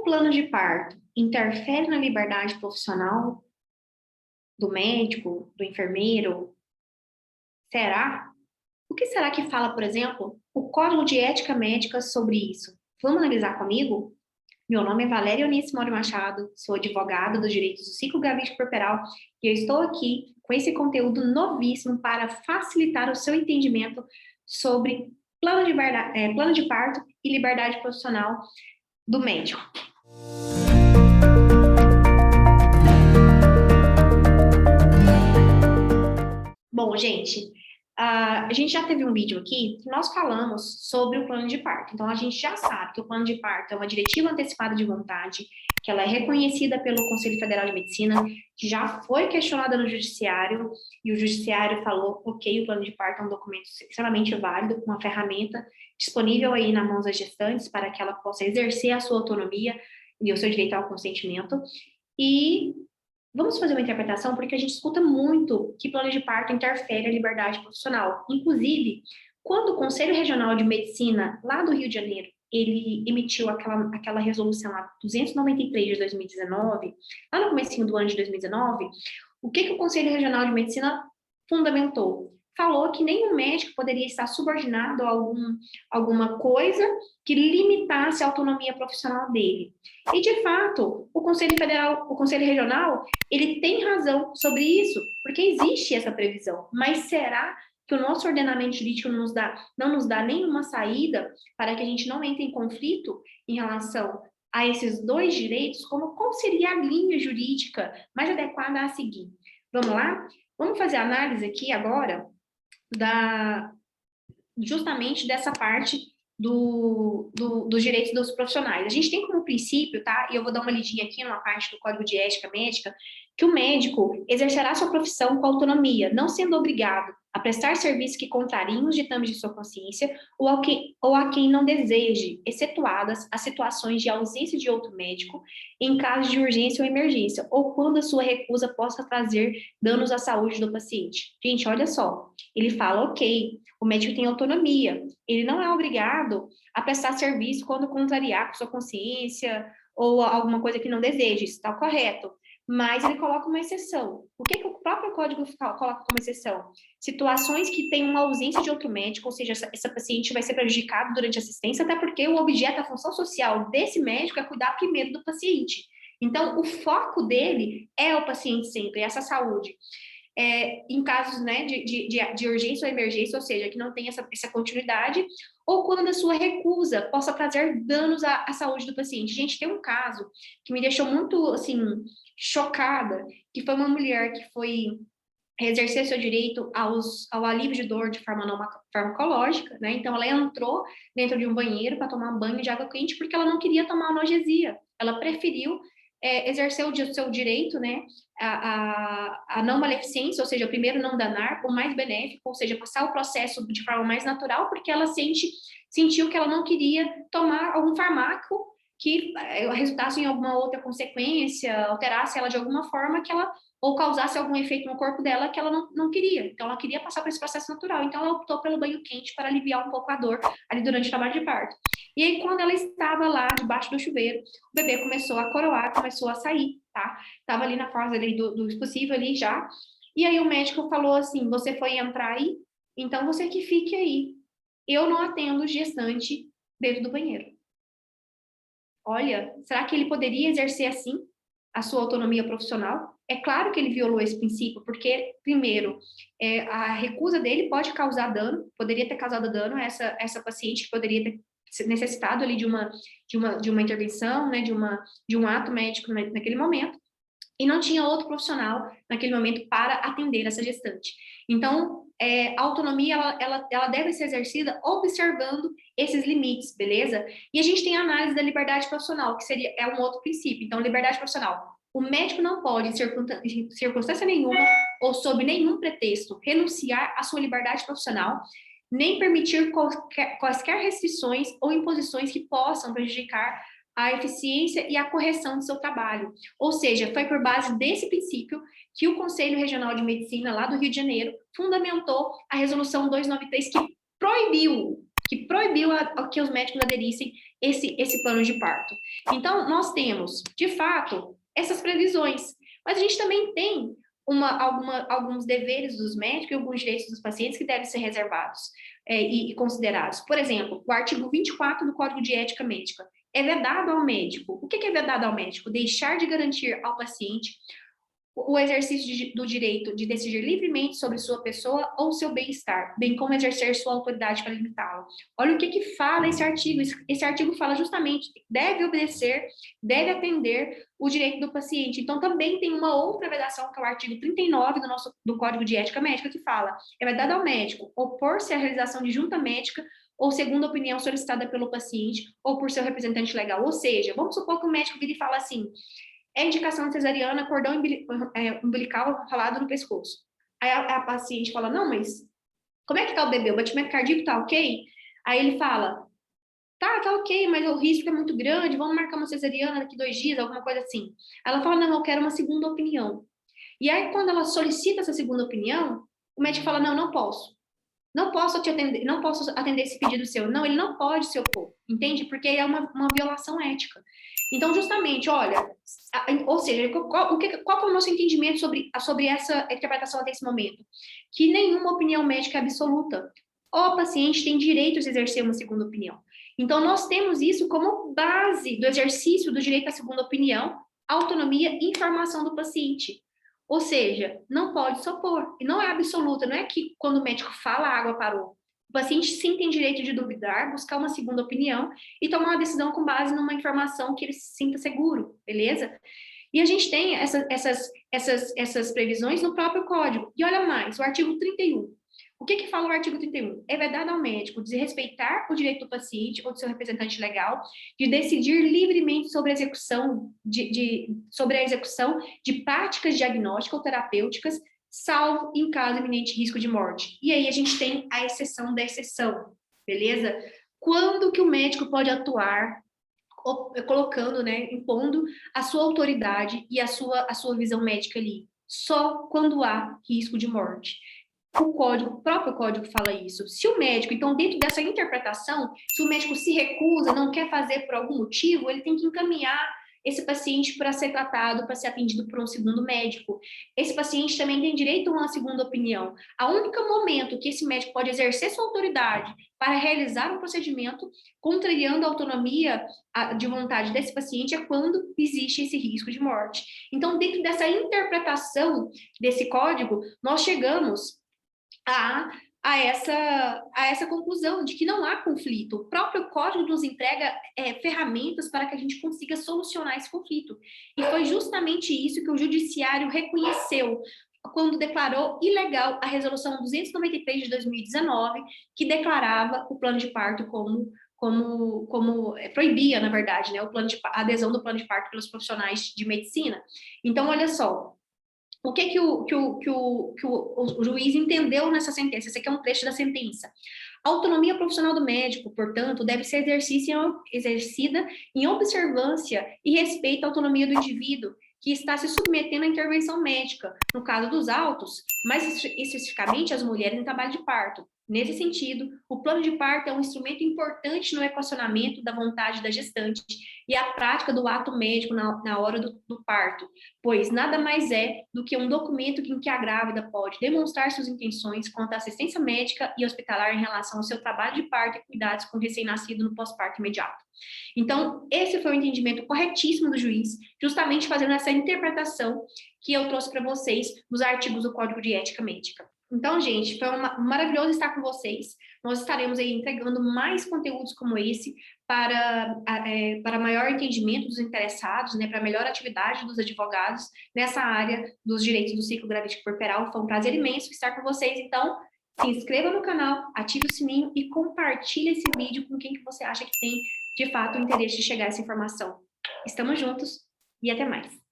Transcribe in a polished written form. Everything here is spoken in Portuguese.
plano de parto interfere na liberdade profissional do médico, do enfermeiro? Será? O que será que fala, por exemplo, o Código de Ética Médica sobre isso? Vamos analisar comigo? Meu nome é Valéria Eunice Mori Machado, sou advogada dos direitos do ciclo gravídico-puerperal e eu estou aqui com esse conteúdo novíssimo para facilitar o seu entendimento sobre plano de parto e liberdade profissional do médico. Bom, gente, a gente já teve um vídeo aqui que nós falamos sobre o plano de parto. Então, a gente já sabe que o plano de parto é uma diretiva antecipada de vontade, que ela é reconhecida pelo Conselho Federal de Medicina, que já foi questionada no judiciário, e o judiciário falou, ok, o plano de parto é um documento extremamente válido, uma ferramenta disponível aí nas mãos das gestantes para que ela possa exercer a sua autonomia e o seu direito ao consentimento. E vamos fazer uma interpretação, porque a gente escuta muito que plano de parto interfere a liberdade profissional. Inclusive, quando o Conselho Regional de Medicina, lá do Rio de Janeiro, ele emitiu aquela resolução lá, 293 de 2019, lá no comecinho do ano de 2019, o que o Conselho Regional de Medicina fundamentou? Falou que nenhum médico poderia estar subordinado a alguma coisa que limitasse a autonomia profissional dele. E, de fato, o Conselho Regional, ele tem razão sobre isso, porque existe essa previsão. Mas será que o nosso ordenamento jurídico não nos dá nenhuma saída para que a gente não entre em conflito em relação a esses dois direitos? Qual seria a linha jurídica mais adequada a seguir? Vamos lá? Vamos fazer a análise aqui agora justamente dessa parte dos direitos dos profissionais. A gente tem como princípio, tá? E eu vou dar uma lidinha aqui numa parte do Código de Ética Médica, que o médico exercerá sua profissão com autonomia, não sendo obrigado a prestar serviços que contrariem os ditames de sua consciência ou a quem não deseje, excetuadas as situações de ausência de outro médico, em caso de urgência ou emergência, ou quando a sua recusa possa trazer danos à saúde do paciente. Gente, olha só, ele fala, ok, o médico tem autonomia, ele não é obrigado a prestar serviço quando contrariar com sua consciência ou alguma coisa que não deseja, isso está correto. Mas ele coloca uma exceção. O que o próprio Código coloca como exceção? Situações que têm uma ausência de outro médico, ou seja, essa paciente vai ser prejudicada durante a assistência, até porque o objeto, a função social desse médico é cuidar primeiro do paciente. Então, o foco dele é o paciente sempre, essa saúde. Em casos, né, de urgência ou emergência, ou seja, que não tem essa continuidade, ou quando a sua recusa possa trazer danos à saúde do paciente. Gente, tem um caso que me deixou muito, assim, chocada, que foi uma mulher que foi exercer seu direito ao alívio de dor de forma não farmacológica, né? Então, ela entrou dentro de um banheiro para tomar um banho de água quente porque ela não queria tomar analgesia. Ela preferiu exercer o seu direito, né, a não maleficência, ou seja, o primeiro não danar, o mais benéfico, ou seja, passar o processo de forma mais natural, porque ela sentiu que ela não queria tomar algum fármaco que resultasse em alguma outra consequência, alterasse ela de alguma forma ou causasse algum efeito no corpo dela que ela não queria. Então, ela queria passar por esse processo natural. Então, ela optou pelo banho quente para aliviar um pouco a dor ali durante o trabalho de parto. E aí, quando ela estava lá, debaixo do chuveiro, o bebê começou a coroar, começou a sair, tá? Estava ali na fase ali do possível ali já. E aí, o médico falou assim, você foi entrar aí? Então, você que fique aí. Eu não atendo gestante dentro do banheiro. Olha, será que ele poderia exercer assim a sua autonomia profissional? É claro que ele violou esse princípio, porque, primeiro, a recusa dele pode causar dano, poderia ter causado dano a essa paciente, que poderia ter necessitado ali de uma intervenção, né, de um ato médico naquele momento, e não tinha outro profissional naquele momento para atender essa gestante. Então, a autonomia, ela deve ser exercida observando esses limites, beleza? E a gente tem a análise da liberdade profissional, que é um outro princípio. Então, liberdade profissional. O médico não pode, em circunstância nenhuma ou sob nenhum pretexto, renunciar à sua liberdade profissional, nem permitir quaisquer restrições ou imposições que possam prejudicar a eficiência e a correção do seu trabalho. Ou seja, foi por base desse princípio que o Conselho Regional de Medicina, lá do Rio de Janeiro, fundamentou a Resolução 293, que proibiu que proibiu que os médicos aderissem esse plano de parto. Então, nós temos, de fato, essas previsões, mas a gente também tem alguns deveres dos médicos e alguns direitos dos pacientes que devem ser reservados e considerados. Por exemplo, o artigo 24 do Código de Ética Médica. É vedado ao médico. O que é vedado ao médico? Deixar de garantir ao paciente o exercício do direito de decidir livremente sobre sua pessoa ou seu bem-estar, bem como exercer sua autoridade para limitá-lo. Olha o que fala esse artigo. Esse artigo fala justamente que deve obedecer, deve atender o direito do paciente. Então, também tem uma outra vedação, que é o artigo 39 do Código de Ética Médica, que fala: é vedado ao médico opor-se à realização de junta médica ou segunda opinião solicitada pelo paciente ou por seu representante legal. Ou seja, vamos supor que o médico vira e fala assim: é indicação cesariana, cordão umbilical ralado no pescoço. Aí a paciente fala: não, mas como é que tá o bebê? O batimento cardíaco tá ok? Aí ele fala: tá ok, mas o risco é muito grande, vamos marcar uma cesariana daqui 2 dias, alguma coisa assim. Ela fala: não, eu quero uma segunda opinião. E aí, quando ela solicita essa segunda opinião, o médico fala: não, não posso. Não posso te atender, não posso atender esse pedido seu. Não, ele não pode se opor, entende? Porque é uma violação ética. Então, justamente, olha, ou seja, qual é o nosso entendimento sobre essa interpretação até esse momento? Que nenhuma opinião médica é absoluta. O paciente tem direito de exercer uma segunda opinião. Então, nós temos isso como base do exercício do direito à segunda opinião, autonomia e informação do paciente. Ou seja, não pode se opor. E não é absoluta, não é que quando o médico fala, a água parou. O paciente sim tem direito de duvidar, buscar uma segunda opinião e tomar uma decisão com base numa informação que ele se sinta seguro, beleza? E a gente tem essas previsões no próprio código. E olha mais, o artigo 31. O que fala o artigo 31? É vedado ao médico desrespeitar o direito do paciente ou do seu representante legal de decidir livremente sobre a execução de práticas diagnósticas ou terapêuticas, salvo em caso de iminente risco de morte. E aí a gente tem a exceção da exceção, beleza? Quando que o médico pode atuar colocando, né, impondo a sua autoridade e a sua visão médica ali? Só quando há risco de morte. O próprio código fala isso. Se o médico, então, dentro dessa interpretação, se o médico se recusa, não quer fazer por algum motivo, ele tem que encaminhar esse paciente para ser tratado, para ser atendido por um segundo médico. Esse paciente também tem direito a uma segunda opinião. A único momento que esse médico pode exercer sua autoridade para realizar um procedimento, contrariando a autonomia de vontade desse paciente, é quando existe esse risco de morte. Então, dentro dessa interpretação desse código, nós chegamos a essa conclusão de que não há conflito. O próprio código nos entrega ferramentas para que a gente consiga solucionar esse conflito. E foi justamente isso que o judiciário reconheceu quando declarou ilegal a resolução 293 de 2019, que declarava o plano de parto como proibia, na verdade, né, a adesão do plano de parto pelos profissionais de medicina. Então, olha só, o que o juiz entendeu nessa sentença? Esse aqui é um trecho da sentença. A autonomia profissional do médico, portanto, deve ser exercida em observância e respeito à autonomia do indivíduo que está se submetendo à intervenção médica, no caso dos autos, mais especificamente as mulheres em trabalho de parto. Nesse sentido, o plano de parto é um instrumento importante no equacionamento da vontade da gestante e a prática do ato médico na hora do parto, pois nada mais é do que um documento em que a grávida pode demonstrar suas intenções quanto à assistência médica e hospitalar em relação ao seu trabalho de parto e cuidados com o recém-nascido no pós-parto imediato. Então, esse foi o entendimento corretíssimo do juiz, justamente fazendo essa interpretação que eu trouxe para vocês dos artigos do Código de Ética Médica. Então, gente, foi maravilhoso estar com vocês. Nós estaremos aí entregando mais conteúdos como esse para maior entendimento dos interessados, né, para melhor atividade dos advogados nessa área dos direitos do ciclo gravídico puerperal. Foi um prazer imenso estar com vocês. Então, se inscreva no canal, ative o sininho e compartilhe esse vídeo com quem que você acha que tem, de fato, o interesse de chegar a essa informação. Estamos juntos e até mais.